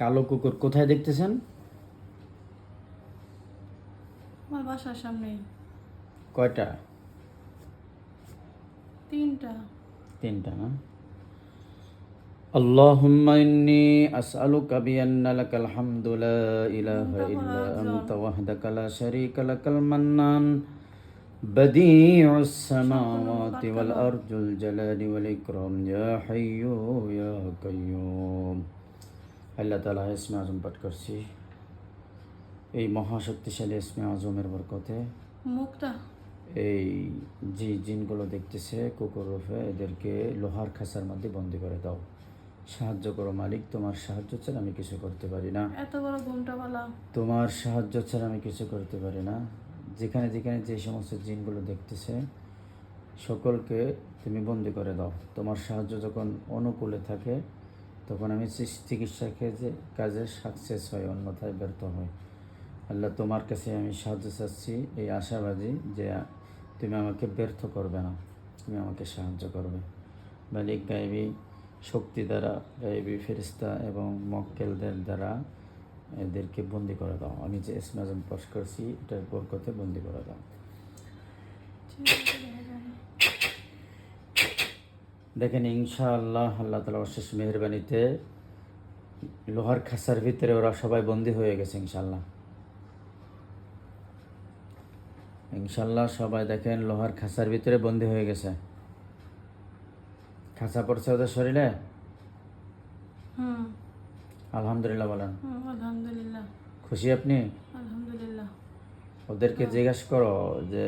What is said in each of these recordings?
কালো কুকুর কোথায় দেখতেছেন? আমার বাসার সামনেই। কয়টা? তিনটা। তিনটা না? আল্লাহুম্মা ইন্নী আসআলুকা বিআন্না লাকাল হামদু লা ইলাহা ঘুমটা পড়া ইল্লা একজন। আনতা ওয়াহদাকা লা শারীকা লাকাল মান্নান বাদিউস সম্পূর্ণ মুখ সামাওয়াতি ওয়াল আটকানো। আরজুল জালালি ওয়াল ইকরাম ইয়া হাইয়্যু ইয়া কাইয়্যুম। আল্লাহ তাআলা ইসমে আজম পাঠ করছি এই মহাশক্তিশালী ইসমে আজমের বরকতে মুখটা। এই যে জিনগুলো দেখতেছে কুকুর রূপে, এদেরকে লোহার খাঁচার মধ্যে বন্দি করে দাও। সাহায্য করো মালিক, তোমার সাহায্য ছাড়া আমি কিছু করতে পারি না। এত বড় ঘুমটা বলা। তোমার সাহায্য ছাড়া আমি কিছু করতে পারি না। যেখানে যেখানে যে সমস্ত জিনগুলো দেখতেছে সকলকে তুমি বন্দি করে দাও। তোমার সাহায্য যখন অনুকূলে থাকে তখন আমি চিকিৎসা কাজে সাকসেস হয়, অন্যথায় ব্যর্থ হয়। আল্লাহ, তোমার কাছে আমি সাহায্য চাচ্ছি এই আশাবাদী যে তুমি আমাকে ব্যর্থ করবে না, তুমি আমাকে সাহায্য করবে। মালিক, গায়েবী শক্তি দ্বারা, গায়েবী ফেরেশতা এবং মক্কেলদের দ্বারা এদেরকে বন্দি করে দাও। আমি যে ইসমে আজম পাঠ করছি এটার বরকতে বন্দি করে দাও। ঠিক আছে, দেখা যাবে। দেখেন, ইনশাআল্লাহ আল্লাহ তাআলা অশেষ মেহেরবানিতে লোহার খাঁচার ভিতরে ওরা সবাই বন্দি হয়ে গেছে। ইনশাআল্লাহ ইনশাআল্লাহ সবাই দেখেন লোহার খাঁচার ভিতরে বন্দি হয়ে গেছে। খাঁচা পড়ছে ওদের শরীরে। হুম। আলহামদুলিল্লাহ বলেন। আলহামদুলিল্লাহ। খুশি আপনি? আলহামদুলিল্লাহ। ওদেরকে জিজ্ঞাসা করো যে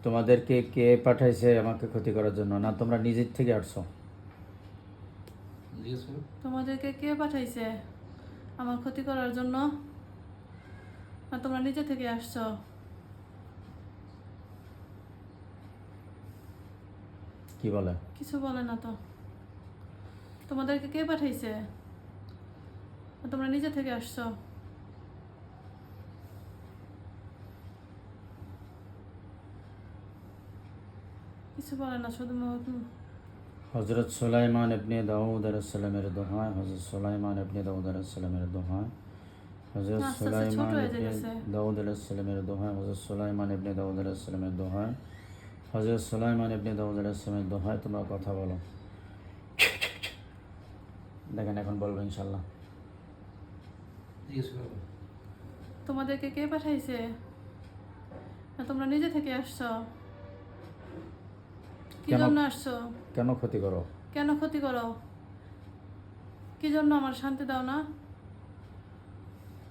তোমাদেরকে কে পাঠাইছে আমাকে ক্ষতি করার জন্য, না তোমরা নিজের থেকে আসছো? তোমাদেরকে কে পাঠাইছে আমার ক্ষতি করার জন্য? না তোমরা নিজে থেকে আসছো? কি বলে? কিছু বলে না তো। তোমাদেরকে কে পাঠাইছে? না তোমরা নিজে থেকে আসছো? কিছু বলে না, শুধু হজরত সুলাইমান ইবনে দাউদ আলাইহিস সালামের দোহায়, হজরত সুলাইমান ইবনে দাউদ আলাইহিস সালামের দোহায়, হজরত আস্তে আস্তে ছোট সুলাইমান হয়ে ইবনে যেতেছে। দাউদ আলাইহিস সালামের দোহায়, হজরত সুলাইমান ইবনে দাউদ আলাইহিস সালামের দোহায়, হজরত সুলাইমান ইবনে দাউদ আলাইহিস সালামের দোহায় তোমরা কথা বলো। দেখেন এখন বলবো ইনশাআল্লাহ। তোমাদেরকে কে পাঠাইছে? না তোমরা নিজে থেকে আসছো? কি কেন জন্য আসছো? কেন ক্ষতি করো? কেন ক্ষতি করো? কি জন্য আমার শান্তি দাও না?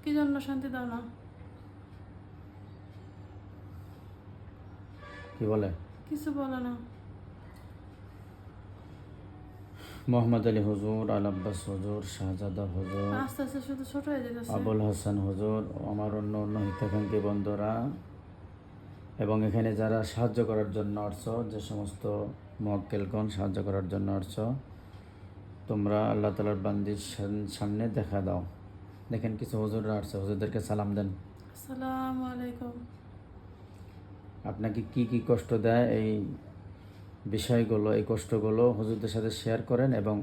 কি জন্য শান্তি দাও না? কি বলে? কিছু বলে না। মোহাম্মদ আলী হুজুর, আল আব্বাস হুজুর, শাহজাদা হুজুর, আস্তে আস্তে শুধু ছোট হয়ে যেতেছে। আবুল হাসান হুজুর, আমার অন্য অন্য হিতাকাঙ্ক্ষী বন্ধুরা এবং এখানে যারা সাহায্য করার জন্য আসছো, যে সমস্ত মক্কেলগণ সাহায্য করার জন্য আসছো, তোমরা আল্লাহ তাআলার বান্দির সামনে দেখা দাও। দেখেন কিছু হুজুররা আসছে, হুজুরদেরকে সালাম দেন। আসসালামু আলাইকুম। আপনাকে কি কি কষ্ট দেয় এই বিষয়গুলো, এই কষ্টগুলো হুজুরদের সাথে শেয়ার করেন এবং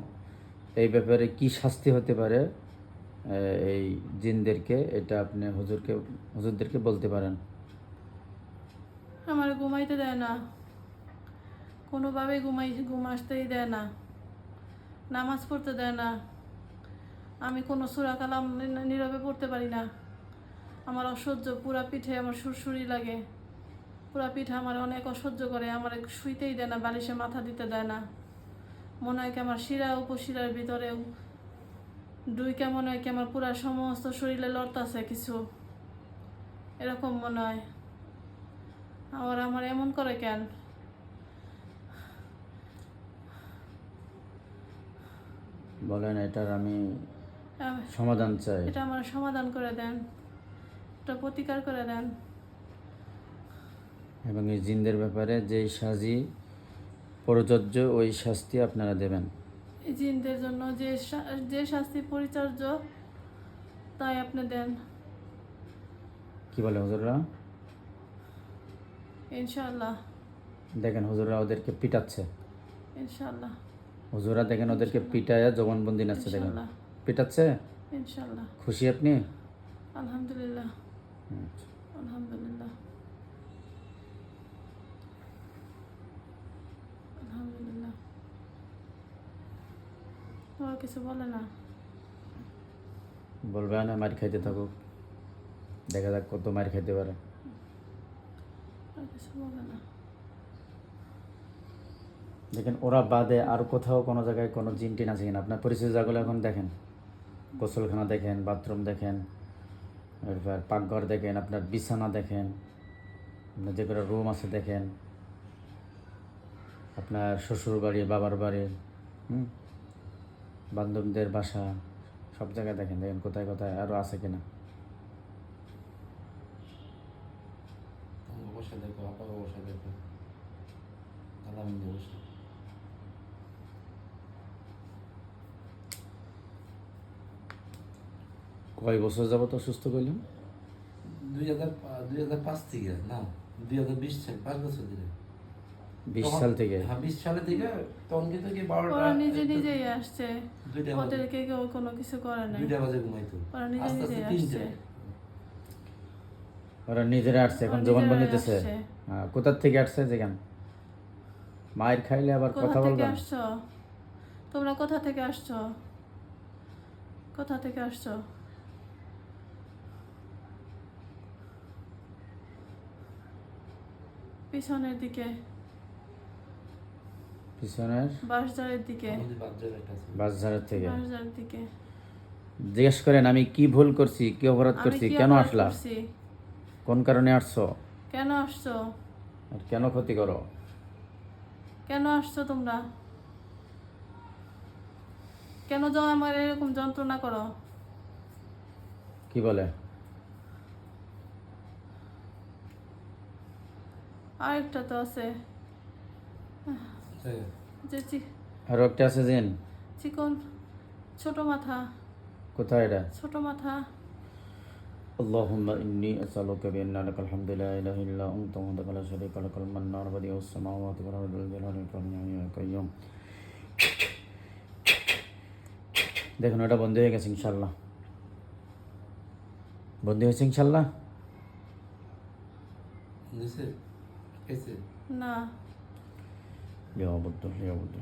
এই ব্যাপারে কি শাস্তি হতে পারে এই জিনদেরকে, এটা আপনি হুজুরদেরকে বলতে পারেন। আমার ঘুমাইতে দেয় না, কোনোভাবেই ঘুম আসতেই দেয় না, নামাজ পড়তে দেয় না, আমি কোনো সূরা কালাম নীরবে পড়তে পারি না। আমার অসহ্য, পুরা পিঠে আমার সুরসুরি লাগে, পুরা পিঠে আমার অনেক অসহ্য করে। আমার শুইতেই দেয় না, বালিশে মাথা দিতে দেয় না। মনে হয় কি আমার শিরা উপশিরার ভিতরেও ডুইকা, মনে হয় কি আমার পুরা সমস্ত শরীরে লড়তাছে কিছু, এরকম মনে হয়। আমার এমন করে কেন? বলেন, এটার আমি আহ, সমাধান চাই। এটা আমার সমাধান করে দেন, এটা প্রতিকার করে দেন। এবং এই জিনদের ব্যাপারে যেই সাজি প্রযোজ্য ওই শাস্তি আপনারা দেবেন। এই জিনদের জন্য যে শাস্তি পরিচর্য তাই আপনি দেন, কি বলে হুজুররা? ইনশাআল্লাহ। দেখেন হুজুররা ওদেরকে পিটাচ্ছে। ইনশাআল্লাহ। হুজুররা দেখেন ওদেরকে পিটায়া জবানবন্দি নাচছে। দেখেন ইনশাআল্লাহ। পেটাচ্ছে? ইনশাল্লাহ। খুশি আপনি? আলহামদুলিল্লাহ। আচ্ছা। আলহামদুলিল্লাহ। আলহামদুলিল্লাহ। তোমার কিছু বলে না? বলবে না মার খাইতে থাকুক, দেখা যাক কত মার খাইতে পারে। আর কিছু বলে না? দেখেন ওরা বাদে আর কোথাও কোনো জায়গায় কোনো জিন টিন আছে কিনা আপনার পরিচিত জায়গাগুলো এখন দেখেন। গোসলখানা দেখেন, বাথরুম দেখেন, এরপর পাকঘর দেখেন, আপনার বিছানা দেখেন, আপনার যে কোনো রুম আছে দেখেন, আপনার শ্বশুর বাড়ি, বাবার বাড়ি, বান্ধবদের বাসা, সব জায়গায় দেখেন, দেখেন কোথায় কোথায় আরও আছে কিনা। অবশ্যই দেখো, আপনাকে অবশ্যই দেখো, আলহামদুলিল্লাহ অবশ্যই। কয় বছর যাবত অসুস্থ করলেন? 2005 থেকে না 2020 সাল, 5 বছর ধরে। 20 সাল থেকে? হ্যাঁ 20 সালে থেকে। তখন কিন্তু কি 12টা ওরা নিজে নিজেই আসছে, 2টা বাজে, ওদেরকে কেউ কোনো কিছু করে না। 2টা বাজে ঘুমাইতো। ওরা নিজে আস্তে নিজেই আস্তে 3টা। আসছে। ওরা নিজেরা আসছে, এখন ওরা জবানবন্দি নিজেরাই দিতেছে। আসছে। হ্যাঁ, কোথার থেকে আসছে যেখান মায়ের খাইলে আবার কোথা কথা থেকে বলবেন? আসছো তোমরা? কোথা থেকে আসছো? কোথা থেকে আসছো? পিছনের দিকে, পিছনের বাঁশঝাড়ের দিকে। আমাদের বাজারে একটা আছে। বাসঝাড়ের থেকে? বাঁশঝাড়ের দিকে। জিজ্ঞেস করেন আমি কি ভুল করছি, কি অপরাধ আমি করছি, কি কেন অপরাধ আসলা, করছি? কোন কারণে আসছো, কেন আসছো? আর কেন ক্ষতি করো? কেন আসছো তোমরা? কেন আমার এরকম যন্ত্রণা করো? কি বলে? আরেকটা তো আছে, হ্যাঁ। যে আরো একটা আছে জিন? চিকন, ছোট মাথা। কোথায় এটা? ছোট মাথা। আল্লাহুম্মা ইন্নী আসআলুকা বিআন্না লাকাল হামদু লা ইলাহা ইল্লা আনতা ওয়াহদাকা লা শারীকা লাকাল মান্নান বাদিউস সামাওয়াতি ওয়াল আরদি ওয়াল জালালি ওয়াল ইকরামি ইয়া কাইয়্যুম। দেখুন এটা বন্ধ হয়ে গেছে ইনশাআল্লাহ। বন্ধ হয়েছে ইনশাআল্লাহ? নিছে কেসে না, লিয়াবুদ্দু লিয়াবুদ্দু।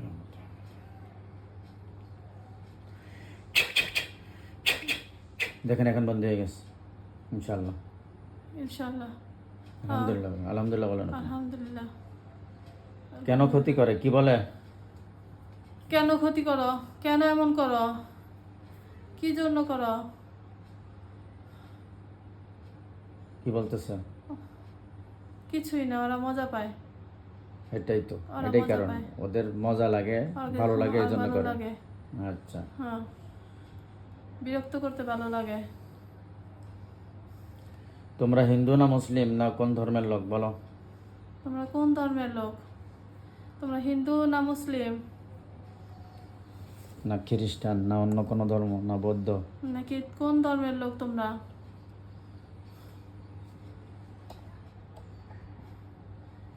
দেখেন এখন বন্ধ হয়ে গেছে ইনশাআল্লাহ। ইনশাআল্লাহ। আলহামদুলিল্লাহ, আলহামদুলিল্লাহ বলেন আপনি। আলহামদুলিল্লাহ। কেন ক্ষতি করে কি বলে? কেন ক্ষতি করো? কেন এমন করো? কি জন্য করো? কি বলতেছে? কিছুই না, ওরা মজা পায়। এটাই তো, ওরা এটাই মজা কারণ, পায়। ওদের মজা লাগে, ওদের ভালো লাগে এই জন্য ভালো করে। লাগে। আচ্ছা, হ্যাঁ, বিরক্ত করতে ভালো লাগে। তোমরা হিন্দু না মুসলিম না কোন ধর্মের লোক বলো? তোমরা কোন ধর্মের লোক? তোমরা হিন্দু না মুসলিম না খ্রিস্টান না অন্য কোনো ধর্ম না বৌদ্ধ? নাকি কোন ধর্মের লোক তোমরা?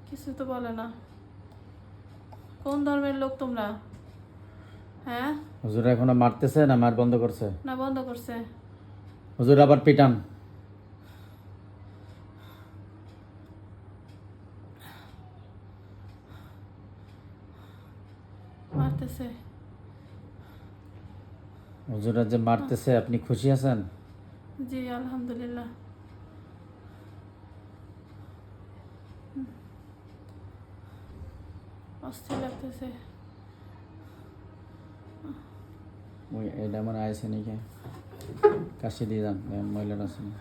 কিছু তো বলে না। কোন ধর্মের লোক তোমরা? হ্যাঁ, হুজুর এখনো মারতেছে না মার বন্ধ করছে? না বন্ধ করছে। হুজুর আবার পিটান। মারতেছে। হুজুরা যে মারতেছে আপনি খুশি আছেন? জি আলহামদুলিল্লাহ। অস্থির লাগতেছে। ওই এটা আমার আইসে নাকি কাশি দিয়ে যান মহিলার আছে না?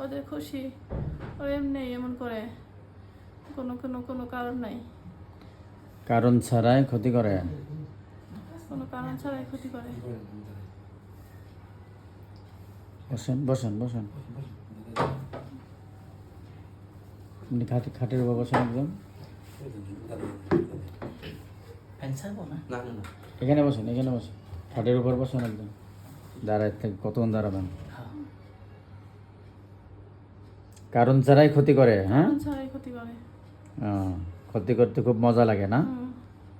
ওদের খুশি, ও এমনি এমন করে, কোনো কোনো কোনো কারণ নাই। কারণ ছাড়াই ক্ষতি করে? কোনো কারণ ছাড়াই ক্ষতি করে। বসেন বসেন বসেন, আপনি খাটের উপর বসেন একদম। না না না এখানে বসেন, এখানে বসেন, খাটের উপর বসেন একদম। দাঁড়ায় থেকে কতক্ষণ দাঁড়াবেন? কারণ ছাড়াই ক্ষতি করে? হ্যাঁ কারণ ছাড়াই ক্ষতি করে। ক্ষতি করতে খুব মজা লাগে না?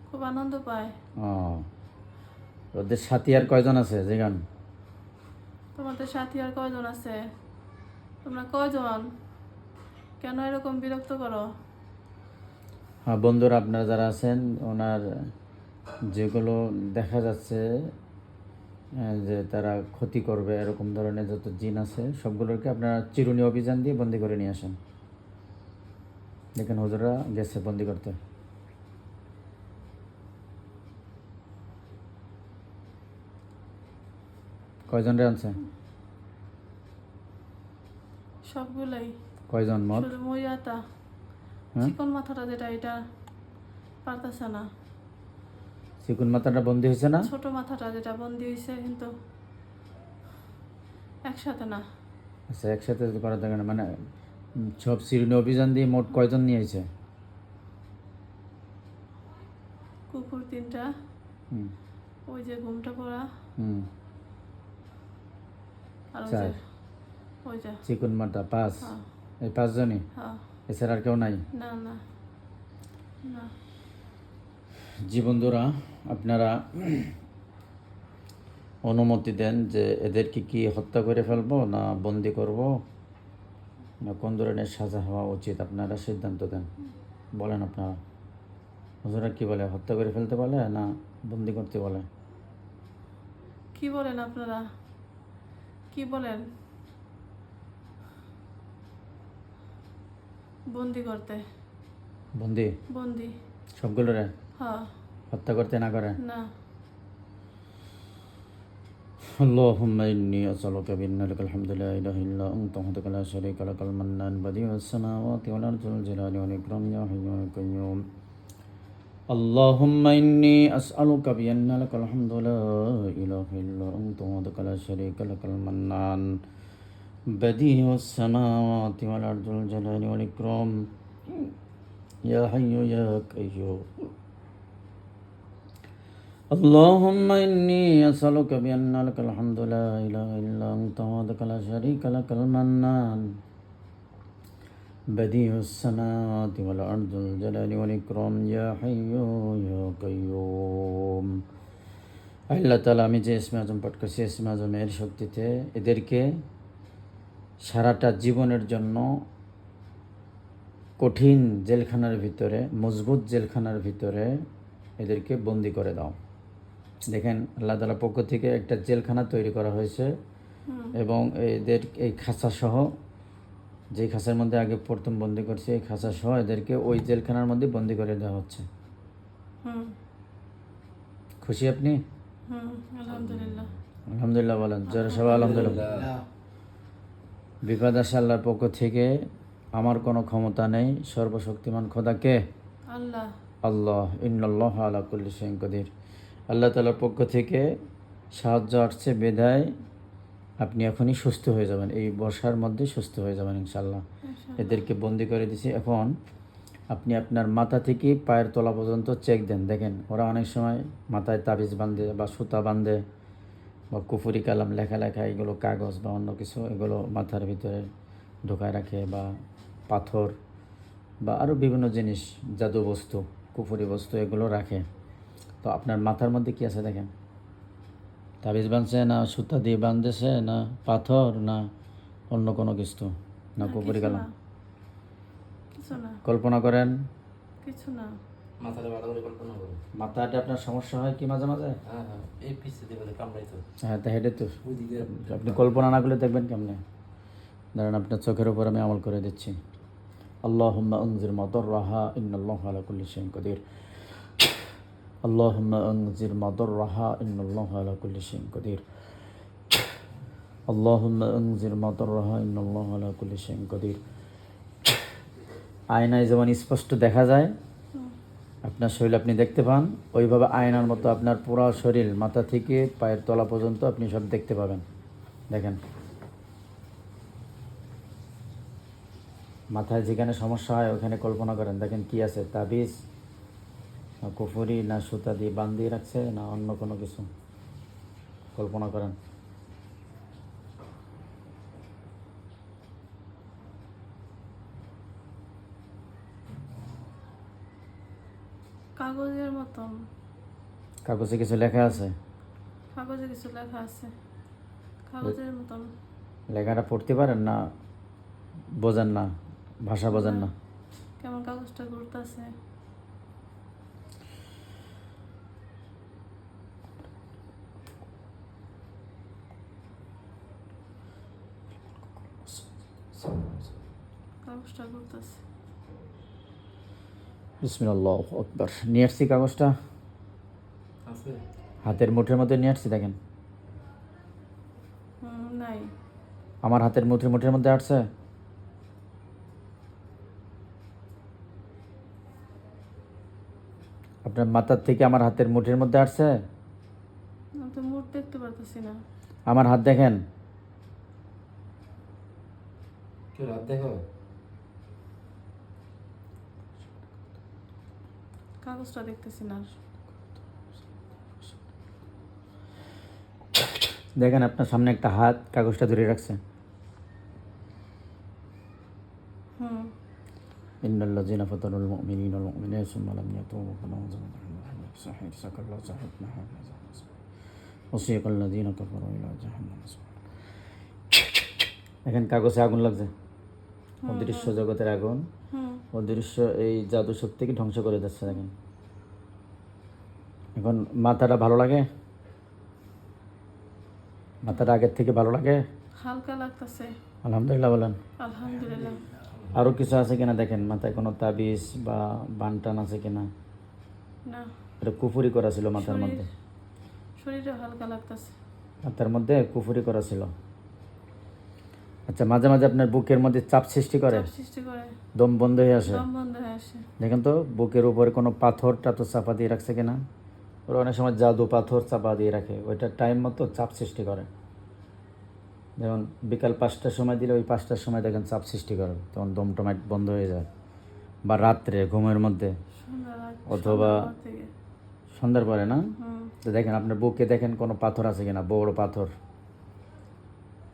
খুব আনন্দ পায়। ও, ওদের সাথী আর কয়জন আছে যেখান? তোমাদের সাথী আর কয়জন আছে? তোমরা কয়জন? কেন এরকম বিরক্ত করো? হ্যাঁ বন্ধুরা, আপনারা যারা আছেন, ওনার যেগুলো দেখা যাচ্ছে যে তারা ক্ষতি করবে এরকম ধরনের যত জিন আছে সবগুলোকে আপনারা চিরুনি অভিযান দিয়ে বন্দি করে নিয়ে আসেন। দেখেন হুজুরা গেছে বন্দি করতে। কয়জন রে আনছে? সবগুলাই। কয়জন মোট? শুধু মইয়াটা হ্যাঁ? চিকন মাথাটা যেটা, এটা পারতেছে না। চিকুন মাথাটা বন্দি হয়েছে না? ছোট মাথাটা যেটা বন্দি হয়েছে, কিন্তু একসাথে না। আচ্ছা, একসাথে করা থাকে না মানে সব চিরুনি অভিযান দিয়ে মোট কয়জন নিয়ে এসেছে? কুকুর 3টা, হুম ওই যে ঘুমটা পড়া, হুম আর ওই যে চার। ওই যে চিকুন মাথা 5। হ্যাঁ এই 5জনই? হ্যাঁ। এছাড়া আর কেউ নাই? না না না। জি বন্ধুরা, আপনারা অনুমতি দেন যে এদেরকে কি হত্যা করে ফেলবো না বন্দি করব না কোন ধরনের সাজা হওয়া উচিত, আপনারা সিদ্ধান্ত দেন। বলেন আপনারা, হুজুরা কি বলে, হত্যা করে ফেলতে বলে না বন্দি করতে বলে? কি বলেন আপনারা? কি বলেন? বন্দি করতে। বন্দি বন্দি। সবগুলোরে হ্যাঁ। হত্যা করতে না করে? না। اللهم إني أسألك بأن لك الحمد لا إله إلا أنت وحدك لا شريك لك المنان بديع السماوات والأرض ذو الجلال والإكرام يا حي يا قيوم. اللهم إني أسألك بأن لك الحمد لا إله إلا أنت وحدك لا شريك لك المنان بديع السماوات والأرض ذو الجلال والإكرام يا حي يا قيوم. اللهم إني أسألك بأن لك الحمد لا إله إلا أنت وحدك لا شريك لك المنان بديع السماوات والأرض ذو الجلال والإكرام يا حي يا قيوم. আল্লাহ তাআলা, আমি যে ইসমে আজম পাঠ করছি ইসমে আজমের শক্তিতে এদেরকে সারাটা জীবনের জন্য কঠিন জেলখানার ভিতরে, মজবুত জেলখানার ভিতরে এদেরকে বন্দি করে দাও। দেখেন, আল্লাহ তাআলার পক্ষ থেকে একটা জেলখানা তৈরি করা হয়েছে এবং এদের এই খাঁচা সহ, যেই খাঁচার মধ্যে আগে প্রথম বন্দি করছে, এই খাঁচা সহ এদেরকে ওই জেলখানার মধ্যে বন্দি করে দেওয়া হচ্ছে। খুশি আপনি? আলহামদুলিল্লাহ। আলহামদুলিল্লাহ বলেন, জোরে সবাই আলহামদুলিল্লাহ। বিপদ আসে আল্লাহর পক্ষ থেকে, আমার কোনো ক্ষমতা নেই। সর্বশক্তিমান খোদাকে আল্লাহ। আল্লাহ ইন্নাল্লাহ আলা কুল্লি শাইইন কাদির। আল্লাহ তাআলার পক্ষ থেকে সাহায্য আসছে বিধায় আপনি এখনই সুস্থ হয়ে যাবেন, এই বর্ষার মধ্যে সুস্থ হয়ে যাবেন ইনশাআল্লাহ। এদেরকে বন্দি করে দিছি। এখন আপনি আপনার মাথা থেকে পায়ের তলা পর্যন্ত চেক দেন। দেখেন, ওরা অনেক সময় মাথায় তাবিজ বাঁধে বা সুতা বাঁধে বা কুফুরি কালাম লেখা এগুলো কাগজ বা অন্য কিছু এগুলো মাথার ভিতরে ঢোকায় রাখে, বা পাথর বা আরও বিভিন্ন জিনিস, জাদু বস্তু, কুফুরি বস্তু এগুলো রাখে। তো আপনার মাথার মধ্যে কি আছে দেখেন, তাবিজ বাঁধছে না সুতা দিয়ে বাঁধতেছে না পাথর না অন্য কোনো কিছু না কুফুরি কালাম? কিছু না। কল্পনা করেন। কিছু না। মাথাটা ভালো করে কল্পনা করো। মাথাটা আপনার সমস্যা হয় কি মাঝে মাঝে? হ্যাঁ হ্যাঁ, এই পিছে দিয়ে বলে কামড়াইতো হ্যাঁ, তা হেঁটে তো ওইদিকে। আপনি কল্পনা না করলে দেখবেন কেমনে? দাঁড়ান, আপনার চোখের উপর আমি আমল করে দিচ্ছি। আল্লাহুম্মা আনজির মাদাররাহা ইন্নাল্লাহা আলা কুল্লি শাইইন কাদির। আল্লাহুম্মা আনজির মাদাররাহা ইন্নাল্লাহা আলা কুল্লি শাইইন কাদির। আল্লাহুম্মা আনজির মাদাররাহা ইন্নাল্লাহা আলা কুল্লি শাইইন কাদির। আয়নায় যেমন স্পষ্ট দেখা যায় আপনার শরীর আপনি দেখতে পান, ওইভাবে আয়নার মতো আপনার পুরো শরীর মাথা থেকে পায়ের তলা পর্যন্ত আপনি সব দেখতে পাবেন। দেখেন, মাথায় যেখানে সমস্যা হয় ওখানে কল্পনা করেন, দেখেন কি আছে, তাবিজ না কুফুরি না সুতা দিয়ে বাঁধিয়ে রাখছে না অন্য কোনো কিছু, কল্পনা করেন। কাগজের মতন। কাগজে কিছু লেখা আছে? কাগজে কিছু লেখা আছে, কাগজের মতন। লেখাটা পড়তে পারেন না? বোঝেন না? ভাষা বোঝেন না? কেমন কাগজটা ঘুরতেছে। কাগজটা ঘুরতেছে। বিসমিল্লাহু আকবার। নিয়ে আসছি কাগজটা, আছে? হাতের মুঠের মধ্যে নিয়ে আসছি, দেখেন নাই। আমার হাতের মুঠের মধ্যে আসছে। আপনার মাথার থেকে আমার হাতের মুঠের মধ্যে আসছে। আমি তো মুখ দেখতে পারতেছি না। আমার হাত দেখেন। কেউ রাত দেখো? কাগজটা দেখতেছি না। দেখেন আপনার সামনে একটা হাত কাগজটা ধরে রাখছে। হুম। ইন্নাল্লাযীনা ফাতানুল মুমিনিনা ওয়াল মুমিনাতি সুম্মা লাম ইয়াতুবু ফালাহুম সাহির সাকাল্লাহ সাহিবনা হাযা ওয়াসিকাল্লাযীনা কাফারু ইলা জাহান্নাম। দেখেন কাগজে আগুন লাগছে, অদৃশ্য জগতের আগুন, হুম। অদৃশ্য এই জাদু শক্তিকে ধ্বংস করে দিচ্ছে। দেখেন এখন মাথাটা ভালো লাগে? মাথাটা আগের থেকে ভালো লাগে? হালকা লাগতেছে। আলহামদুলিল্লাহ বলেন। আলহামদুলিল্লাহ। আরও কিছু আছে কিনা দেখেন, মাথায় কোনো তাবিজ বা বানটান আছে কিনা। না। এটা কুফুরি করা ছিল মাথার মধ্যে, শরীরে হালকা লাগতেছে। মাথার মধ্যে কুফুরি করা ছিল। আচ্ছা, মাঝে মাঝে আপনার বুকের মধ্যে চাপ সৃষ্টি করে, চাপ সৃষ্টি করে, দম বন্ধ হয়ে আসে। দম বন্ধ হয়ে আসে। দেখেন তো বুকের উপরে কোনো পাথর টাথর চাপা দিয়ে রাখছে কিনা। ওরা অনেক সময় জাদু পাথর চাপা দিয়ে রাখে, ওইটা টাইম মতো চাপ সৃষ্টি করে। যেমন বিকাল 5টার সময় দিলে ওই 5টার সময় দেখেন চাপ সৃষ্টি করে, তখন দম টমাইট বন্ধ হয়ে যায়। বা রাত্রে ঘুমের মধ্যে অথবা সন্ধ্যার পরে না। তো দেখেন আপনার বুকে দেখেন কোনো পাথর আছে কিনা, বড় পাথর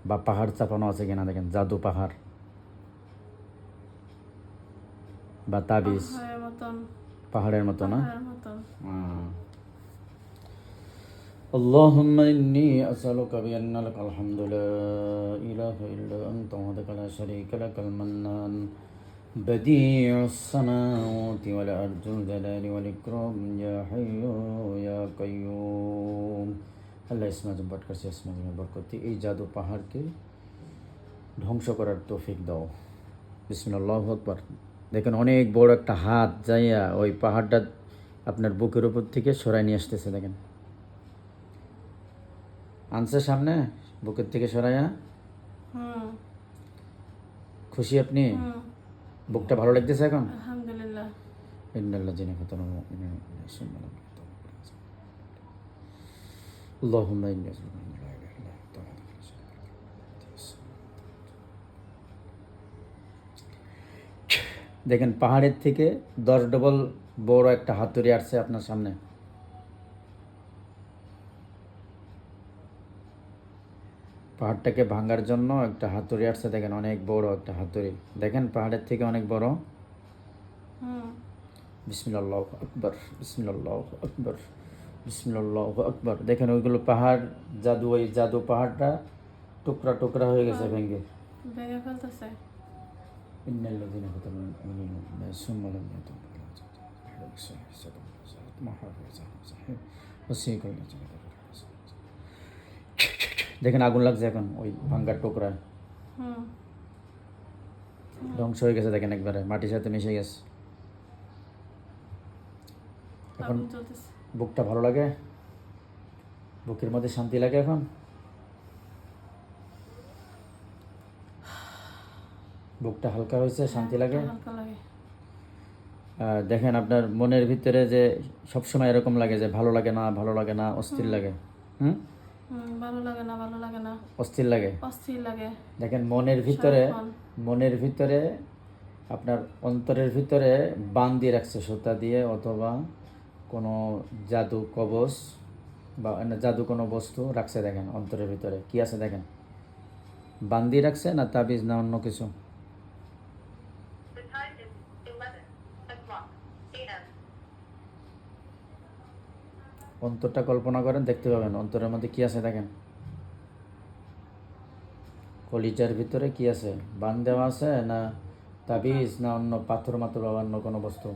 বা পাহাড় চাপানো আছে কিনা। দেখেন জাদু পাহাড় বা তাবিজ পাহাড়ের মতো না। اللهم إني أسألك بأن لك الحمد لا إله إلا أنت وحدك لا شريك لك المنان بديع السماوات والأرض ذو الجلال والإكرام يا حي يا قيوم। আল্লাহ ইসমা জব্বাট করছে, ইসমা জমের বরকতি এই জাদু পাহাড়কে ধ্বংস করার তৌফিক দাও। বিসমিল্লাহু আকবার। দেখেন অনেক বড় একটা হাত যাইয়া ওই পাহাড়টা আপনার বুকের উপর থেকে সরাই নিয়ে আসতেছে। দেখেন আনছে সামনে, বুকের থেকে সরাইয়া। খুশি আপনি? বুকটা ভালো লাগতেছে এখন? আলহামদুলিল্লাহ। ইন্নাল্লাযীনা ফাতানুল মুমিনিনা সুম্মা লাম ইয়াতুবু আল্লাহুম্মা ইন্নী আসআলুকা লা ইলাহা ইল্লা আনতা ওয়াহদাকা লা শারীকা লাক। দেখেন পাহাড়ের থেকে 10 ডবল বড় একটা হাতুড়ি আসছে আপনার সামনে। পাহাড়টাকে ভাঙার জন্য একটা হাতুড়ি আসছে। দেখেন অনেক বড় একটা হাতুড়ি, দেখেন পাহাড়ের থেকে অনেক বড়। বিসমিল্লাহু আকবার, বিসমিল্লাহু আকবার, বিসমিল্লাহু আকবার। দেখেন ওইগুলো পাহাড় জাদু, ওই জাদু পাহাড়টা টুকরা টুকরা হয়ে গেছে, ভেঙে ফেলতেছে। ইন্নাল্লাযীনা ফাতানুল মুমিনিনা সুম্মা লাম ইয়াতুবু দেখেন আগুন লাগছে এখন ওই ভাঙ্গার টুকরায়, ধ্বংস হয়ে গেছে। দেখেন একবারে মাটির সাথে মিশে গেছে। এখন বুকটা ভালো লাগে, বুকের মধ্যে শান্তি লাগে এখন। বুকটা হালকা হয়েছে, শান্তি লাগে। দেখেন আপনার মনের ভিতরে যে সবসময় এরকম লাগে যে ভালো লাগে না, ভালো লাগে না, অস্থির লাগে। ভালো লাগে না, ভালো লাগে না, অস্থির লাগে, অস্থির লাগে। দেখেন মনের ভিতরে আপনার অন্তরের ভিতরে বান দিয়ে রাখছে সুতা দিয়ে, অথবা কোনো জাদু কবচ বা জাদু কোনো বস্তু রাখছে। দেখেন অন্তরের ভিতরে কি আছে, দেখেন বান দিয়ে রাখছে না তাবিজ না অন্য কিছু। অন্তরটা কল্পনা করেন, দেখতে পাবেন অন্তরের মধ্যে কি আছে। দেখেন কলিজার ভিতরে কি আছে, বান দেওয়া আছে না তাবিজ না অন্য পাথর মাথর বা অন্য কোনো বস্তু?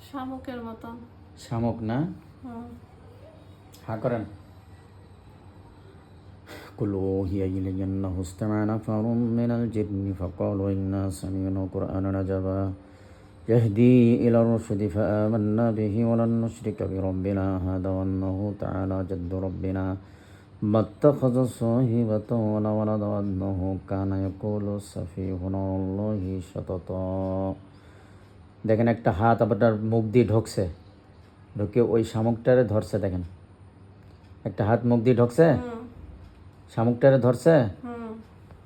শামুকের মতন। শামুক না? হুম। হা করেন। قل أوحي إلي أنه استمع نفر من الجن فقالوا إنا سمعنا قرآنا عجبا يهدي إلى الرشد فآمنا به ولن نشرك بربنا أحدا وأنه تعالى جد ربنا ما اتخذ صاحبة ولا ولد وأنه كان يقول سفيهنا والله شططا। দেখেন একটা হাত আপনার মুখ দিয়ে ঢুকছে, ঢুকে ওই শামুকটারে ধরছে। দেখেন একটা হাত মুখ দিয়ে ঢুকছে, হুম। শামুকটারে ধরছে। হুম।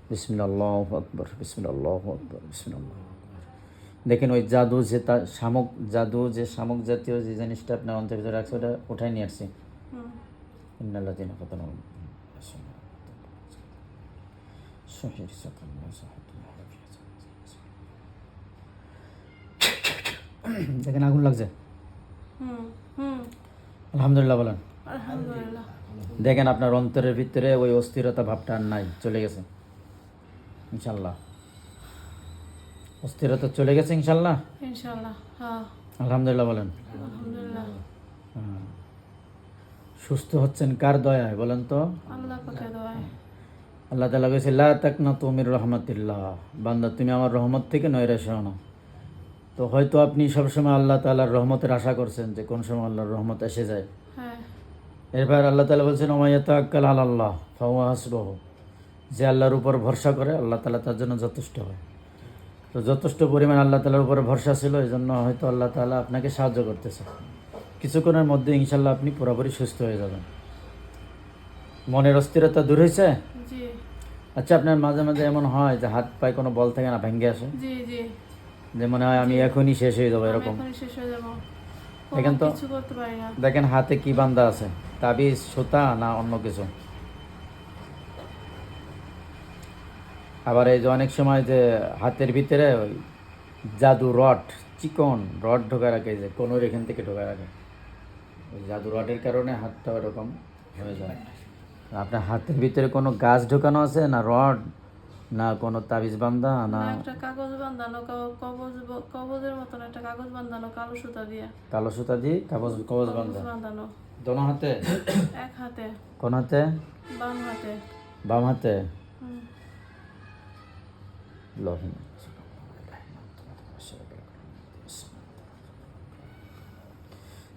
বিসমিল্লাহ আল্লাহু আকবার, বিসমিল্লাহ আল্লাহু আকবার, বিসমিল্লাহ। দেখেন ওই জাদু যে তার শামুক, জাদু যে শামুক জাতীয় যে জিনিসটা আপনার অন্তরের ভিতরে রাখছে ওটা উঠাই নিয়ে আসছি। হুম। ইন্নাল্লাযীনা ফাতানু শহীদ সাকাল্লাহ সাহাতুল্লাহ। দেখেন আগুন লাগছে। হুম। হুম। আলহামদুলিল্লাহ বলেন। আলহামদুলিল্লাহ। দেখেন আপনার অন্তরের ভিতরে ওই অস্থিরতা ভাবটা আর নাই, চলে গেছে ইনশাল্লাহ। অস্থিরতা চলে গেছে ইনশাল্লাহ। ইনশাআল্লাহ। হ্যাঁ। আলহামদুলিল্লাহ বলেন। আলহামদুলিল্লাহ। হ্যাঁ। সুস্থ হচ্ছেন কার দয়ায় বলেন তো? আল্লাহ পাকে দোয়ায়। আল্লাহ তাআলা বলেছে লা তাকনাতু মির রাহমাতিল্লাহ, বান্দা তুমি আমার রহমত থেকে নৈরাশ হও না। তো হয়তো আপনি সবসময় আল্লাহ তাআলার রহমতের আশা করছেন যে কোন সময় আল্লাহর রহমত এসে যায়। হ্যাঁ। এরপর আল্লাহ তাআলা বলছেন ওয়া ইয়াতাওয়াক্কাল আলাল্লাহ ফাহুয়া হাসবুহু, যে আল্লাহর উপর ভরসা করে আল্লাহ তাআলা তার জন্য যথেষ্ট হয়। তো যথেষ্ট পরিমাণ আল্লাহ তাআলার উপর ভরসা ছিল, এই জন্য হয়তো আল্লাহ তাআলা আপনাকে সাহায্য করতেছে। কিছুক্ষণের মধ্যে ইনশাল্লাহ আপনি পুরোপুরি সুস্থ হয়ে যাবেন। মনের অস্থিরতা দূর হয়েছে? জি। আচ্ছা আপনার মাঝে মাঝে এমন হয় যে হাত পায়ে কোনো বল থাকে না, ভেঙে আসে, জি। জি। যে মনে হয় আমি এখনই শেষ হয়ে যাবো আমি এরকম? এখনই শেষ হয়ে যাবো, দেখেন কোনো তো, কিছু করতে পারি না। দেখেন হাতে কি বান্ধা আছে, তাবিজ সুতা না অন্য কিছু? আবার এই যে অনেক সময় যে হাতের ভিতরে ওই জাদু রড, চিকন রড ঢোকা রাখে, যে কোনোর এখান থেকে ঢোকা রাখে, ওই জাদু রডের কারণে হাতটা এরকম হয়ে যায়। আপনার হাতের ভিতরে কোনো গাছ ঢোকানো আছে না রড, না কোনো তাবিজ বান্ধা না? না, একটা কাগজ বাঁধানো, কবজের মতন একটা কাগজ বাঁধানো কালো সুতা দিয়ে। কালো সুতা দিয়ে কাগজ কবজ কাগজ বান্ধা বাঁধানো দোনো হাতে? এক হাতে, কোন হাতে? বাম হাতে। বাম হাতে? হুম। লোহিন।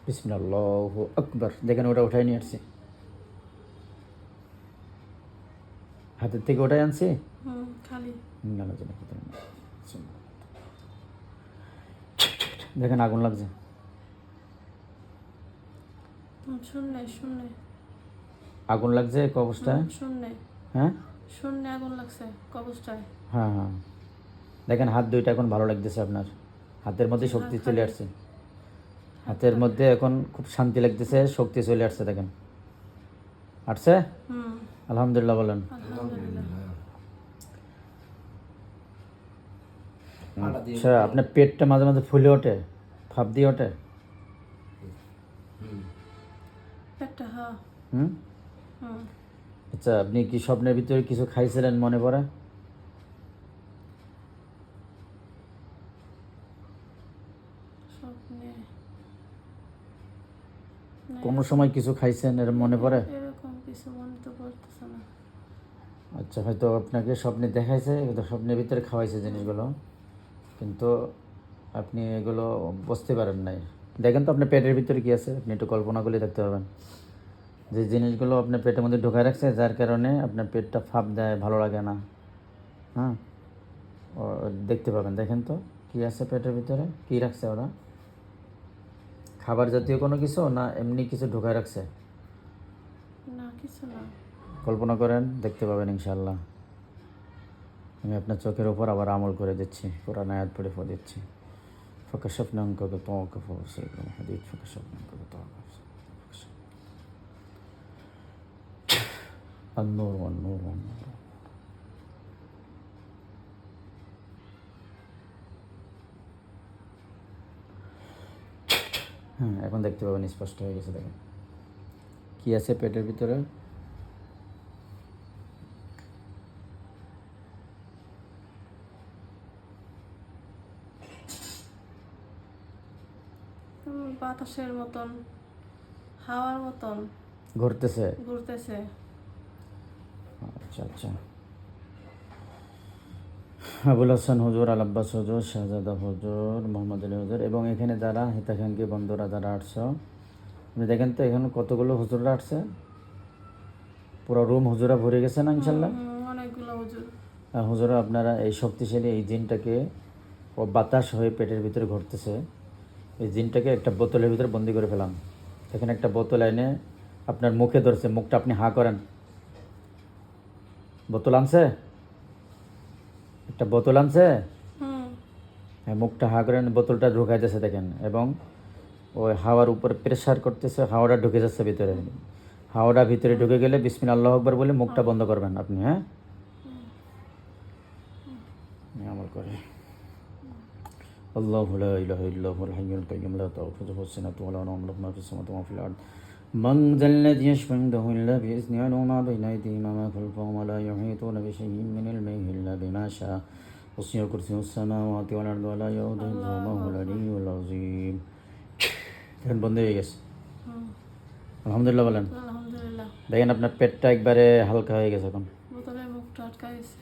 বিসমিল্লাহ আল্লাহু আকবার। দেখেন ওটা উঠাই নিয়ে আসছি, হাতের থেকে ওটাই আনছি। হুম। খালি। দেখেন আগুন লাগছে। শূন্যে শূন্যে আগুন লাগছে কবজটায়? শূন্যে। হ্যাঁ শূন্যে আগুন লাগছে কবজটায়। হ্যাঁ হ্যাঁ। দেখেন হাত দুইটা এখন ভালো লাগতেছে আপনার, হাতের মধ্যে শক্তি চলে আসছে, হাতের মধ্যে এখন খুব শান্তি লাগতেছে, শক্তি চলে আসছে। দেখেন আসছে। হুম। আলহামদুলিল্লাহ বলেন। আলহামদুলিল্লাহ। আচ্ছা আপনার পেটটা মাঝে মাঝে ফুলে ওঠে, ফাপ দিয়ে ওঠে? একটা। হ্যাঁ। হুম। হুম। আচ্ছা আপনি কি স্বপ্নের ভিতরে কিছু খাইছিলেন মনে পড়ে? স্বপ্নে কোনো সময় কিছু খাইছেন এর মনে পড়ে? এরকম কিছু মনে তো পড়তেছে না। আচ্ছা হয়তো আপনাকে স্বপ্নে দেখাইছে, কিন্তু স্বপ্নের ভিতরে খাওয়াইছে জিনিসগুলো, কিন্তু আপনি এগুলো বুঝতে পারেন নাই। দেখেন তো আপনার পেটের ভিতরে কি আছে, আপনি একটু কল্পনা করলে দেখতে পাবেন যে জিনিসগুলো আপনার পেটের মধ্যে ঢোকায় রাখছে, যার কারণে আপনার পেটটা ফাঁপ দেয়, ভালো লাগে না। হ্যাঁ ও দেখতে পাবেন। দেখেন তো কি আছে পেটের ভিতরে, কি রাখছে ওরা? খাবার জাতীয় কোনো কিছু না এমনি কিছু ঢোকায় রাখছে? না, কিছু না। কল্পনা করেন, দেখতে পাবেন ইনশাআল্লাহ। আমি আপনার চোখের ওপর আবার আমল করে দিচ্ছি, কোরআন আয়াত পড়ে দিচ্ছি। فكشفنا عنك غطاءك فبصرك الحديد فكشفنا عنك غطاءك النور والنور والنور। হ্যাঁ এখন দেখতে পাবেন, স্পষ্ট হয়ে গেছে। দেখেন কি আছে পেটের ভিতরে? বাতাসের মতন, হাওয়ার মতন ঘুরতেছে? ঘুরতেছে। আচ্ছা আচ্ছা। আবুল হাসান হুজুর, আল আব্বাস হুজুর, শাহজাদা হুজুর, মোহাম্মদ আলী হুজুর এবং এখানে যারা হিতাকাঙ্ক্ষী বন্ধুরা যারা আসছো, আপনি দেখেন তো এখানে কতগুলো হুজুররা আসছে। পুরো রুম হুজুরা ভরে গেছে না ইনশাল্লাহ? অনেকগুলো হুজুর। হুজুরা আপনারা এই শক্তিশালী এই জিনটাকে, ও বাতাস হয়ে পেটের ভিতরে ঘুরতেছে, এই জিনটাকে একটা বোতলের ভিতরে বন্দি করে ফেলাম। এখানে একটা বোতল এনে আপনার মুখে ধরছে, মুখটা আপনি হা করেন। বোতল আনছে, একটা বোতল আনছে, হুম হ্যাঁ মুখটা হা করেন, বোতলটা ঢুকাইতেছে দেখেন, এবং ওই হাওয়ার উপর প্রেসার করতেছে, হাওয়াটা ঢুকে যাচ্ছে ভিতরে। হাওয়াটা ভিতরে ঢুকে গেলে বিসমিল্লাহ আল্লাহু আকবার বলে মুখটা বন্ধ করবেন আপনি। হ্যাঁ, আমল করে। আল্লাহু লা ইলাহা ইল্লা হুয়াল হাইয়ুল কাইয়্যুম লা তাখুযুহু সিনাতুন ওয়া লা নাওম লাহু মা ফিস সামাওয়াতি ওয়া মা ফিল আরদ মান যাল্লাযী ইয়াশফা'u ইনদাহু ইল্লা বিইذনিহি ইয়া'লামু মা বাইনা আইদিহিম ওয়া মা খালফাহুম ওয়া লা yuhīṭūna biṣay'in min 'ilmihi illā bimaa shā'a ওয়াসি'a কুরসিয়্যুহু সামাওয়াতি ওয়াল আরদ ওয়া লা ইয়াউদুহু হিফযুহুমা ওয়া হুয়াল 'আলিয়্যুল 'আযীম। এখন বন্ধ হয়ে গেছে। হুম। আলহামদুলিল্লাহ বলেন। আলহামদুলিল্লাহ। দেখেন আপনার পেটটা একবারে হালকা হয়ে গেছে এখন। বোতলের মুখটা আটকা গেছে।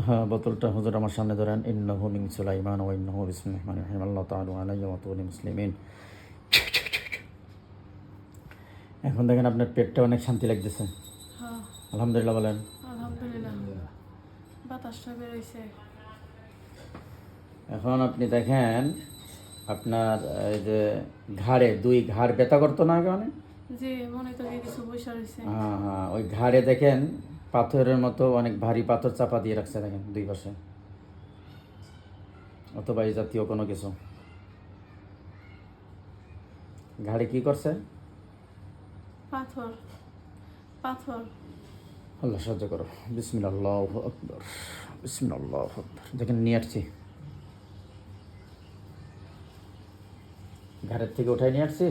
হ্যাঁ, বোতলটা হুজুর আমার সামনে ধরেন। ইন্নাহু মিন সুলাইমান ওয়া ইন্নাহু বিসমিল্লাহির রহমানির রহিম আল্লাহু তাআলা আলাইহি ওয়া তুলি মুসলিমিন। এখন দেখেন আপনার পেটটা অনেক শান্তি লাগতেছে। হ্যাঁ আলহামদুলিল্লাহ বলেন। আলহামদুলিল্লাহ। বাতাসটা বেরোইছে। এখন আপনি দেখেন আপনার এই যে ঘাড়ে দুই ঘাড় ব্যথা করতো না আগে অনেক? যে মনে তো কিছু বসে রয়েছে। হ্যাঁ হ্যাঁ, ওই ঘাড়ে দেখেন পাথরের মতো অনেক ভারী পাথর চাপা দিয়ে রাখছে দেখেন দুই পাশে, অথবা এই জাতীয় কোনো কিছু। ঘাড়ে কি করছে? পাথর পাথর। আল্লাহ সাহায্য করো। বিসমিল্লাহ আল্লাহু আকবার, বিসমিল্লাহ আল্লাহু আকবার। দেখেন নিয়ে আসছি, ঘাড়ের থেকে উঠাই নিয়ে আসছি।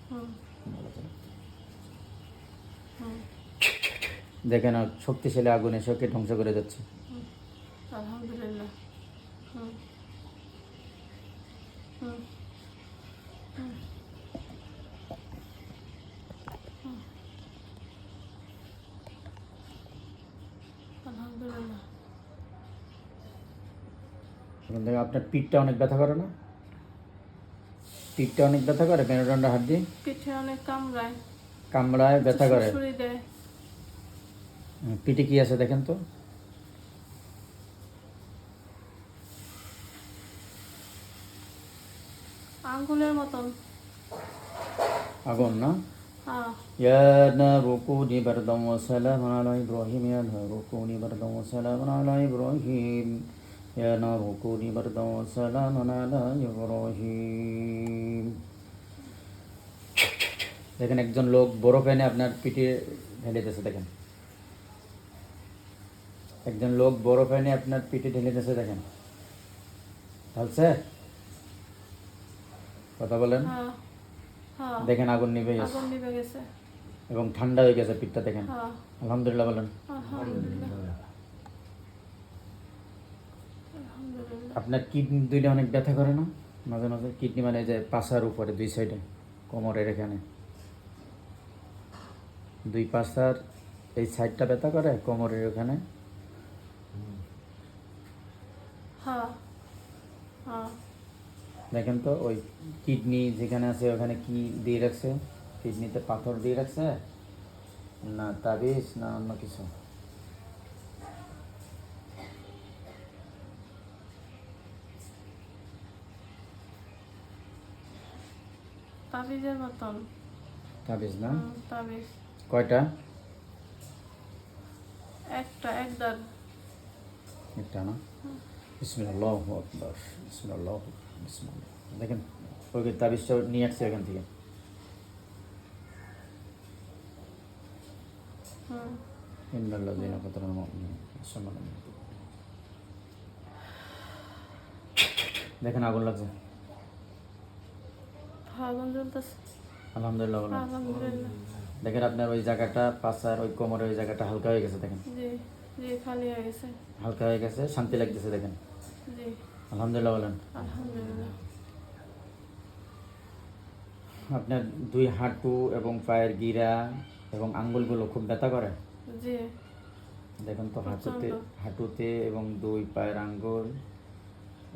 হুম হুম দেখেন আর শক্তিশালী আগুন এসে ওকে ধ্বংস করে যাচ্ছে। হুম। আলহামদুলিল্লাহ। হুম হুম হুম হুম। আলহামদুলিল্লাহ। এখন দেখেন আপনার পিঠটা অনেক ব্যথা করে না? পিঠটা অনেক ব্যথা করে, মেরুদণ্ড হাড্ডি পিঠে অনেক কামড়ায়। কামড়ায় ব্যথা করে। সুড়সুড়ি দেয়। পিঠে কি আছে দেখেন তো? আঙ্গুলের মতন। আগুন না? হ্যাঁ। ইয়া নারু কুনি বারদাম ওয়া সালামান আলা ইব্রাহিম, ইয়া নারু কুনি বারদাম ওয়া সালামান আলা ইব্রাহিম, ইয়া নারু কুনি বারদাম ওয়া সালামান আলা ইব্রাহিম। দেখেন একজন লোক বরফ এনে আপনার পিঠে ঢেলে দিয়েছে দেখেন। একজন লোক বরফ এনে আপনার পিঠে ঢেলে দিয়েছে দেখেন। ঢালছে? কথা বলেন। হ্যাঁ হ্যাঁ। দেখেন আগুন নিভে গেছে আগুন নিভে গেছে। এবং ঠান্ডা হয়ে গেছে পিঠটা দেখেন। হ্যাঁ আলহামদুলিল্লাহ বলেন। আলহামদুলিল্লাহ। আলহামদুলিল্লাহ। আপনার কিডনি দুইটা অনেক ব্যথা করে না মাঝে মাঝে? কিডনি মানে যে পাশার উপরে দুই সাইডে, কোমরের এখানে দুই পাশার এই সাইডটা ব্যথা করে, কোমরের ওখানে। হ্যাঁ হ্যাঁ। দেখেন তো ওই কিডনি যেখানে আছে ওখানে কি দিয়ে রাখছে? কিডনিতে পাথর দিয়ে রাখছে না তাবিজ না অন্য কিছু? তাবিজের মতন। তাবিজ না? তাবিজ। কয়টা? একটা একদার। একটা না? বিসমিল্লাহ আল্লাহু আকবার, বিসমিল্লাহ আল্লাহু আকবার, বিসমিল্লাহ। দেখেন ওই তাবিজটা নিয়ে আসছে এখান থেকে। হুম। ইন্নাল্লাযীনা ফাতানুল মুমিনিনা সুম্মা লাম ইয়াতুবু। দেখেন আগুন লাগছে। আগুন জ্বলতেছে। আলহামদুলিল্লাহ বলেন। আলহামদুলিল্লাহ। দেখেন আপনার ওই জায়গাটা পাছার ওই কোমরের ওই জায়গাটা হালকা হয়ে গেছে, দেখেন জি জি, খালি হয়ে গেছে। হালকা হয়ে গেছে, শান্তি লাগতেছে, দেখেন জি আলহামদুলিল্লাহ বলেন। আলহামদুলিল্লাহ। আপনার দুই হাঁটু এবং পায়ের গিরা এবং আঙ্গুলগুলো খুব ব্যথা করে, জি দেখেন তো হাঁটুতে প্রচণ্ড। হাঁটুতে এবং দুই পায়ের আঙ্গুল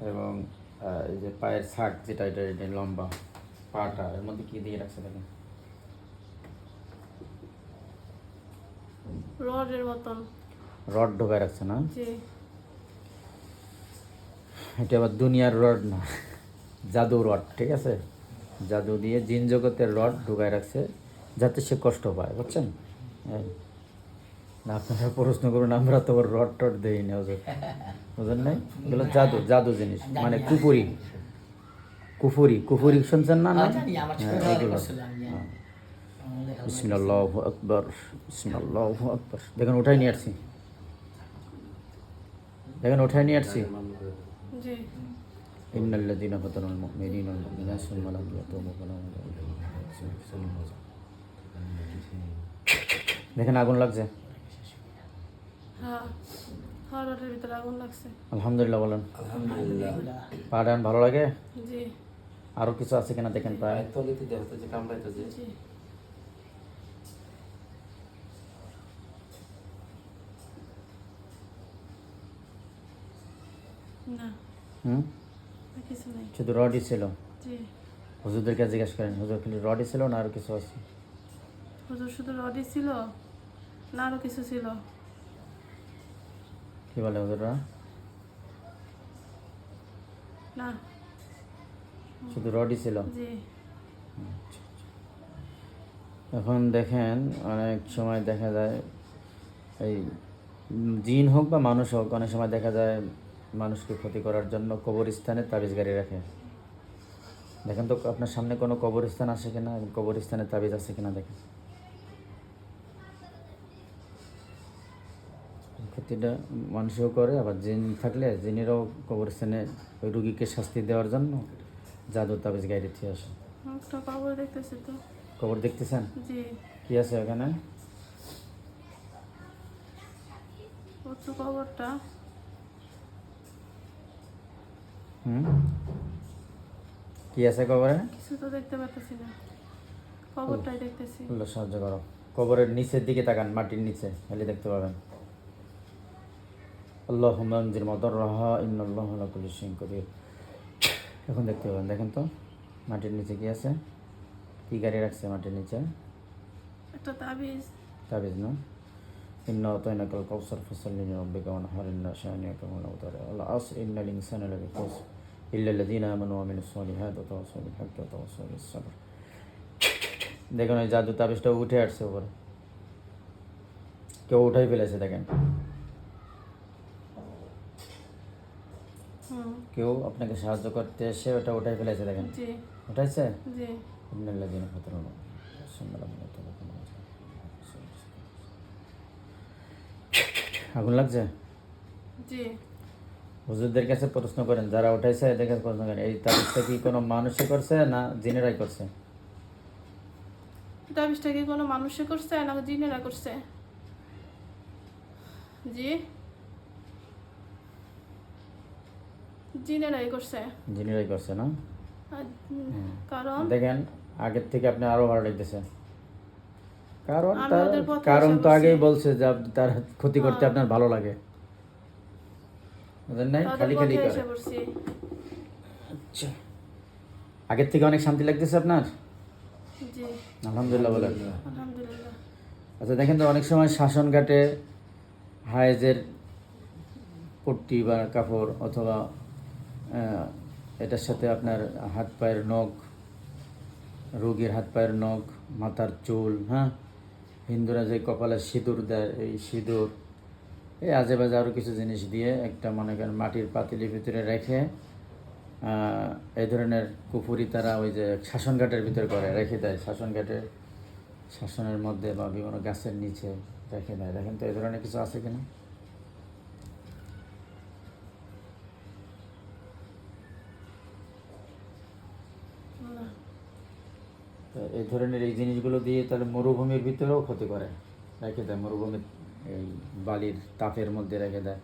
এবং এই যে পায়ের ছাক যেটা এটা এটা লম্বা পাটা এর মধ্যে কি দিয়ে রাখছে দেখেন, রডের মতন। রড ঢোকায় রাখছে না? জি এটা আবার দুনিয়ার রড না, জাদু রড, ঠিক আছে? জাদু দিয়ে জিন জগতের রড ঢুকায় রাখছে যাতে সে কষ্ট পায়, বুঝছেন? এই। না আপনারা প্রশ্ন করুন, আমরা তো ওর রড টড দেই না, ওদের বুঝলেন নাই? এগুলো জাদু, জাদু জিনিস, মানে কুপুরি কুফুরি কুফুরি শুনছেন না? না হ্যাঁ, এগুলো। হ্যাঁ। বিসমিল্লাহু আকবার, বিসমিল্লাহু আকবার। দেখেন উঠাই নিয়ে আসছি, দেখেন উঠাই নিয়ে আসছি। জি ইন্নাল্লাযীনা ফাতানুল মুমিনিনা ওয়াল মুমিনাত সুম্মা লাম ইয়াতুবু ফালাহুম। দেখেন আগুন লাগছে, হ্যাঁ হ্যাঁ, রডের ভিতরে আগুন লাগছে। আলহামদুলিল্লাহ বলেন। আলহামদুলিল্লাহ। পা ডান ভালো লাগে? জি আরো কিছু আছে কিনা দেখেন পায়ে। পায়ের তলিতে দেখো তো যে কামড়াইতেছে। জি না হুম, আর কিছু নেই। শুধু রডই ছিল? জি হুজুরদেরকে জিজ্ঞেস করেন, হুজুর খালি রডই ছিল না আরো কিছু আছে? হুজুর শুধু রডই ছিল না আরো কিছু ছিল? কি বলে হুজুররা? না শুধু রডই ছিল? জি এখন দেখেন অনেক সময় দেখা যায় এই জিন হোক বা মানুষ হোক, অনেক সময় দেখা যায় মানুষকে ক্ষতি করার জন্য কবরস্থানে তাবিজ গাড়ি রাখে। দেখেন তো আপনার সামনে কোনো কবরস্থান আছে কিনা এবং কবরস্থানে তাবিজ আছে কিনা দেখেন। ক্ষতিটা মানুষও করে, আবার জিন থাকলে জিনেরাও কবরস্থানে ওই রুগীকে শাস্তি দেওয়ার জন্য জাদু তাবিজ গাড়ি দিয়ে আসে। একটা খবর দেখতেছি তো। কবর দেখতেছেন? জি কি আছে ওখানে? উঁচু খবরটা। হুম, কি আছে কবরে? কিছু তো দেখতে পাচ্ছি না, খবরটাই দেখতেছি। আল্লাহ সাহায্য করো। কবরের নিচের দিকে তাকান, মাটির নিচে খালি দেখতে পাবেন। আল্লাহুম্মা আনজির মাদাররাহা ইন্নাল্লাহা আলা কুল্লি শাইইন কাদির। এখন দেখতে পাবেন, দেখেন তো মাটির নিচে কি আছে, কি গাড়ি রাখছে মাটির নিচে? একটা তাবিজ। তাবিজ না? ইন্না আতাইনাকাল কাউসার ফাসাল্লি লিরাব্বিকা ওয়ানহার ইন্না শানিআকা হুয়াল আবতার। আল্লাহ আস ইন্নাল ইনসানা লাফি খুসর ইল্লা আল্লাযীনা আমানু ওয়া আমিলুস সালিহাতি ওয়া তাওয়াসাউ বিল হাক্কি ওয়া তাওয়াসাউ বিস সাবর। দেখুন ওই জাদু তাবিজটা উঠে আসছে উপরে, কেউ উঠাই ফেলেছে দেখেন, হুম কেউ আপনাকে সাহায্য করতে এসে ওটা উঠাই ফেলেছে দেখেন। জি উঠাইছে? জি ইন্নাল্লাযীনা ফাতানু সুম্মা লাম ইয়াতুবু। আগুন লাগছে? জি হুজুরদের কাছে প্রশ্ন করেন, যারা উঠাইছে এদের কাছে প্রশ্ন করেন, এই তাবিজটা কি কোনো মানুষে করছে না জিনেরাই করছে? তাবিজটা কি কোনো মানুষে করছে না জিনেরা করছে? জি জিনেরাই করছে। জিনেরাই করছে না? আর, কারণ দেখেন আগের থেকে আপনি আরো ভালো লাগতেছে, কারণ আমি তার ওদের পথে কারণ এসে তো বসছি। আগেই বলছে যে তার ক্ষতি করতে হ্যাঁ। আপনার ভালো লাগে, বুঝলেন নাই? তাদের খালি খালি পথে করে। এসে পড়ছি। আচ্ছা, আগের থেকে অনেক শান্তি লাগতেছে আপনার? জি আলহামদুলিল্লাহ বলেন। আলহামদুলিল্লাহ। আচ্ছা দেখেন তো অনেক সময় শাসন ঘাটে হায়েজের পট্টি বা কাপড় অথবা এটার সাথে আপনার হাত পায়ের নখ, রোগীর হাত পায়ের নখ, মাথার চুল, হ্যাঁ, হিন্দুরা যে কপালে সিঁদুর দেয়, এই সিঁদুর, এই আজে বাজে আরও কিছু জিনিস দিয়ে একটা মনে করেন মাটির পাতিলের ভিতরে রেখে এই ধরনের কুফুরি তারা ওই যে শাসনঘাটের ভিতরে করে রেখে দেয়, শাসনঘাটের শাসনের মধ্যে বা বিভিন্ন গাছের নিচে রেখে দেয়। দেখেন তো এই ধরনের কিছু আছে কিনা? না তো এই ধরনের এই জিনিসগুলো দিয়ে তাহলে মরুভূমির ভিতরেও ক্ষতি করে, রেখে দেয় মরুভূমির এই বালির তাপের মধ্যে রেখে দেয়,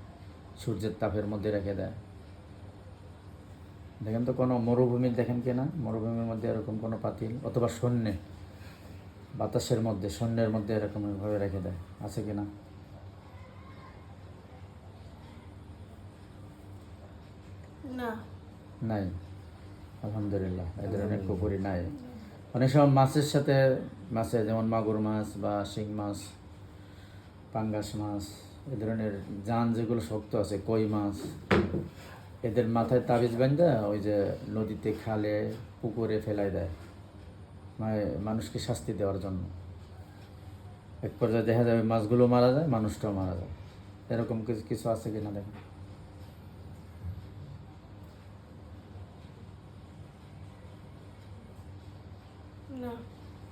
সূর্যের তাপের মধ্যে রেখে দেয়। দেখেন তো কোনো মরুভূমির দেখেন কিনা, মরুভূমির মধ্যে এরকম কোনো পাতিল অথবা শূন্যে বাতাসের মধ্যে শূন্যের মধ্যে এরকমভাবে রেখে দেয়, আছে কিনা? না। নাই, আলহামদুলিল্লাহ এই ধরনের পুকুরি নাই। অনেক সময় মাছের সাথে মাছে যেমন মাগুর মাছ বা শিং মাছ, পাঙ্গাস মাছ, এ ধরনের জান যেগুলো শক্ত আছে, কই মাছ, এদের মাথায় তাবিজ বাঁধা ওই যে নদীতে, খালে, পুকুরে ফেলাই দেয়, মানে মানুষকে শাস্তি দেওয়ার জন্য। এক পর্যায়ে দেখা যাবে মাছগুলো মারা যায়, মানুষটাও মারা যায়। এরকম কিছু কিছু আছে কিনা দেখেন। না।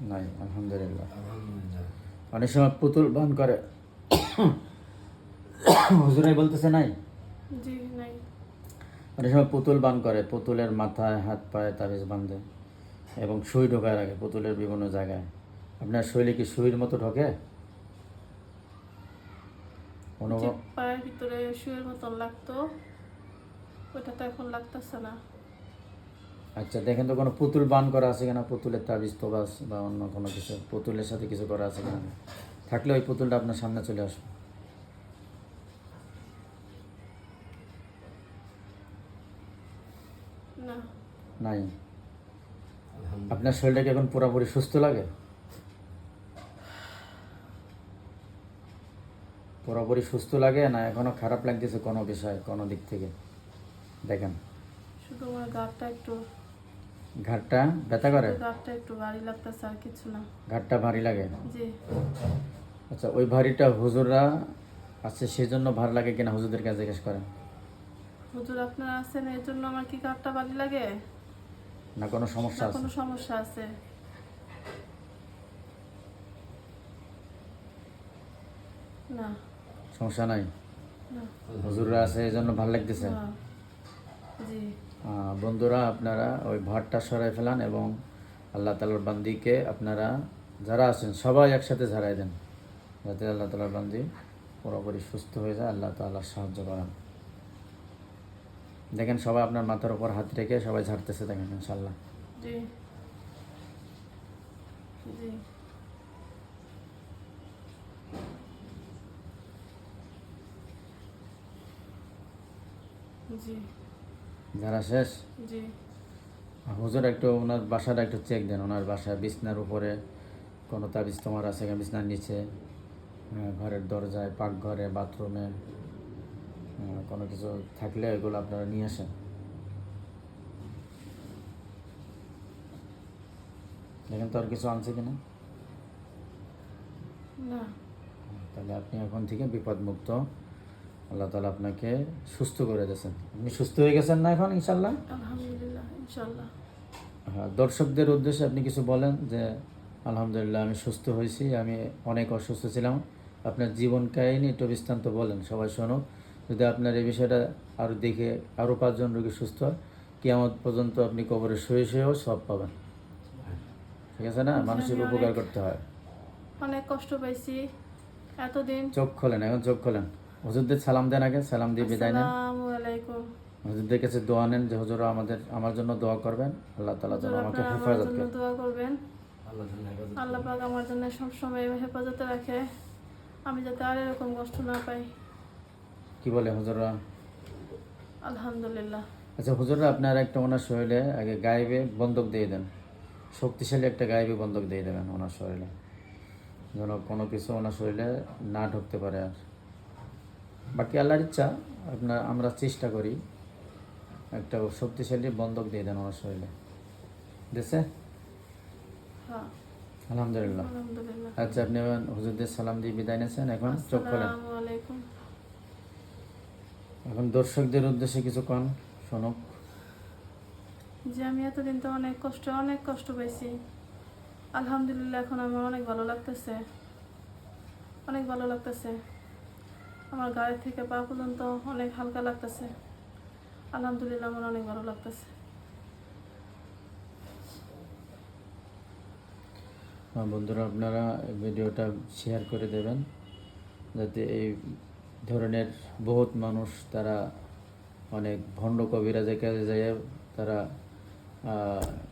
নাই, আলহামদুলিল্লাহ। আলহামদুলিল্লাহ। অনেক সময় পুতুল বান করে, হুজুরাই বলতেছে নাই, জি নাই। অনেক সময় পুতুল বান করে, পুতুলের মাথায় হাত পায়ে তাবিজ বাঁধে এবং সুই ঢোকায় রাখে পুতুলের বিভিন্ন জায়গায়। আপনার শরীরে কি সুইয়ের মতো ঢোকে? যে অনুভব? পায়ের ভিতরে শুয়ের মতন লাগতো, ওটা তো এখন লাগতেছে না। আচ্ছা দেখেন তো কোনো পুতুল বান করা আছে কিনা, পুতুলের তাবিজ তোবাজ বা অন্য কোনো কিছু পুতুলের সাথে কিছু করা আছে কিনা। থাকলে ওই পুতুলটা আপনার সামনে চলে আসবে। না। নাই। আলহামদুলিল্লাহ। আপনার শরীরটা কি এখন পুরোপুরি সুস্থ লাগে? পুরোপুরি সুস্থ লাগে না এখনো খারাপ লাগতেছে কোনো বিষয়, কোনো দিক থেকে? দেখেন শুধু আমার গাঁটটা একটু, ঘাটটা ব্যথা করে, গাঁটটা একটু ভারী লাগতেছে, আর কিছু না। ঘাটটা ভারী লাগে। জি। আচ্ছা ওই ভারীটা হুজুররা আছে সেই জন্য ভার লাগে কিনা হুজুরদের কাছে জিজ্ঞেস করেন। হুজুর আপনারা আছেন এর জন্য আমার কি গাঁটটা ভারী লাগে, না কোনো সমস্যা না আছে? কোনো সমস্যা আছে? না। সমস্যা নাই, না। হুজুররা আছে এই জন্য ভালো লাগতেছে। না। জি। বন্ধুরা আপনারা ওই ভারটা সরাই ফেলান এবং আল্লাহ তালার বান্দিকে আপনারা যারা আছেন সবাই একসাথে ঝাড়াই দেন, যাতে আল্লাহ তালার বান্দি পুরোপুরি সুস্থ হয়ে যায়, আল্লাহ তাআলা সাহায্য করেন। দেখেন সবাই আপনার মাথার উপর হাত রেখে সবাই ঝাড়তেছে, দেখেন ইনশাল্লাহ। জি। জি। জি। ঝাড়া শেষ? জি। হুজুর একটু ওনার বাসাটা একটু চেক দেন, ওনার বাসায় বিছনার উপরে কোনো তাবিজ তোমার আছে কিনা, বিছনার নিচে, ঘরের দরজায়, পাকঘরে, বাথরুমে কোনো কিছু থাকলে এগুলো আপনারা নিয়ে আসেন। দেখেন তো আর কিছু আনছে কিনা। না। তাহলে আপনি এখন থেকে বিপদমুক্ত, আল্লাহ তাআলা আপনাকে সুস্থ করে দিয়েছেন। আপনি সুস্থ হয়ে গেছেন না এখন ইনশাল্লাহ? আলহামদুলিল্লাহ, ইনশাল্লাহ। হ্যাঁ, দর্শকদের উদ্দেশ্যে আপনি কিছু বলেন যে আলহামদুলিল্লাহ আমি সুস্থ হয়েছি, আমি অনেক অসুস্থ ছিলাম। আপনার জীবন কাহিনী একটু বৃত্তান্ত বলেন, সবাই শুনুক। যদি আপনার এই বিষয়টা আরও দেখে আরও 5 জন রোগী সুস্থ হয়, কিয়ামত পর্যন্ত আপনি কবরে শুয়ে শুয়েও সব পাবেন। ঠিক আছে না? মানুষের আমি উপকার অনেক- করতে হয়। অনেক কষ্ট পাইছি এতদিন। চোখ খোলেন, এখন চোখ খোলেন। হুজুরদের সালাম দেন, আগে সালাম দিয়ে বিদায় নেন। আসসালামু আলাইকুম। হুজুরদের কাছে দোয়া নেন যে হুজুর আমার জন্য দোয়া করবেন, আল্লাহ তাআলা যেন হুজুর আমাকে আপনারা আমার হেফাজত জন্য করেন। দোয়া করবেন। আল্লাহ যেন হেফাজত করে। আল্লাহ পাক আমার জন্য সবসময় হেফাজতে রাখে, আমি যাতে আর এরকম কষ্ট না পাই। কি বলে হুজুররা? আলহামদুলিল্লাহ। আচ্ছা হুজুররা আপনারা একটা ওনার শরীরে আগে গায়েবে বন্ধক দিয়ে দেন, শক্তিশালী একটা গায়েবে বন্ধক দিয়ে দেবেন ওনার শরীরে, যেন কোনো কিছু ওনার শরীরে না ঢুকতে পারে। আর বাকি আল্লাহর ইচ্ছা, আমরা চেষ্টা করি একটা শক্তিশালী বন্ধক দিয়ে দেন ওনার শরীরে। দেশে হ্যাঁ। আলহামদুলিল্লাহ। আলহামদুলিল্লাহ। আচ্ছা আপনি এবার হুজুরদের সালাম দিয়ে বিদায় নিয়েছেন, এখন চোখ খোলেন। আসসালামু আলাইকুম। এখন দর্শকদের উদ্দেশ্যে কিছু কন, শোনক। যে আমি এতদিন তো অনেক কষ্ট পাইছি। আলহামদুলিল্লাহ এখন আমার অনেক ভালো লাগতেছে, অনেক ভালো লাগতেছে। আমার গায়ে থেকে পা পর্যন্ত অনেক হালকা লাগতেছে। আলহামদুলিল্লাহ আমার অনেক ভালো লাগতেছে। বন্ধুরা আপনারা এই ভিডিওটা শেয়ার করে দেবেন, যাতে এই ধরনের বহুত মানুষ তারা অনেক ভণ্ড কবিরাজের কাছে যায়, তারা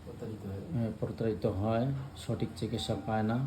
প্রতারিত হয়ে প্রতারিত হয়, সঠিক চিকিৎসা পায় না।